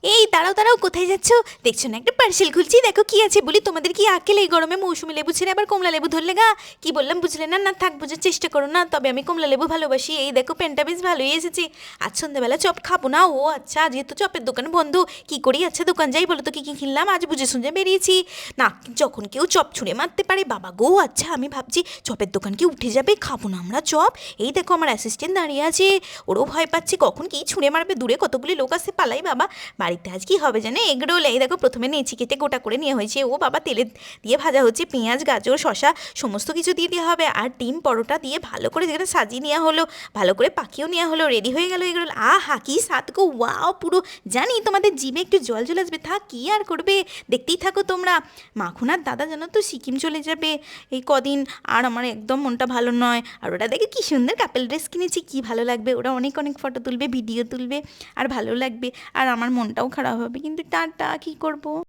এই দাঁড়াও দাঁড়াও, কোথায় যাচ্ছ? দেখছো না একটা পার্সেল খুলছি, দেখো কি আছে। বলি তোমাদের কি আকেল এই গরমে মৌসুমি লেবু ছেড়ে আবার কমলা লেবু ধরলে গা? কি বললাম বুঝলে না? না থাক, বোঝার চেষ্টা করো না। তবে আমি কমলা লেবু ভালোবাসি। এই দেখো পেনটা বেশ ভালোই এসেছে। আজ সন্ধ্যাবেলা চপ খাবো না? ও আচ্ছা, যেহেতু চপের দোকান বন্ধ, কি করি? আচ্ছা দোকান যাই, বলো তো কি কি কিনলাম। আজ বুঝে শুনে বেরিয়েছি না, যখন কেউ চপ ছুঁড়ে মারতে পারে বাবা গো। আচ্ছা আমি ভাবছি চপের দোকান কি উঠে যাবে, খাবো না আমরা চপ। এই দেখো আমার অ্যাসিস্ট্যান্ট দাঁড়িয়ে আছে, ওরও ভয় পাচ্ছে কখন কি ছুঁড়ে মারবে। দূরে কতগুলি লোক আসে, পালাই বাবা। বাড়িতে আজ কি হবে জানে, এগরোল। এই দেখো প্রথমে নেচি কেটে গোটা করে নেওয়া হয়েছে, ও বাবা তেলে দিয়ে ভাজা হচ্ছে, পেঁয়াজ গাজর শশা সমস্ত কিছু দিয়ে দেওয়া হবে। আর ডিম পরোটা দিয়ে ভালো করে যেখানে সাজিয়ে নেওয়া হলো, ভালো করে পাকিয়েও নেওয়া হলো, রেডি হয়ে গেল এগরোল। কি স্বাদ গো, ওয়াও। পুরো জানি তোমাদের জিভে একটু জল চলে আসবে, থাক কি আর করবে, দেখতেই থাকো তোমরা। মাখুনার দাদা জানো তো সিকিম চলে যাবে এই কদিন, আর আমার একদম মনটা ভালো নয়। আর ওরা দেখে কি সুন্দর কাপেল ড্রেস কিনেছি, কি ভালো লাগবে। ওরা অনেক অনেক ফটো তুলবে, ভিডিও তুলবে, আর ভালো লাগবে। আর আমার মনটাও খারাপ হবে, কিন্তু টাটা, কি করব।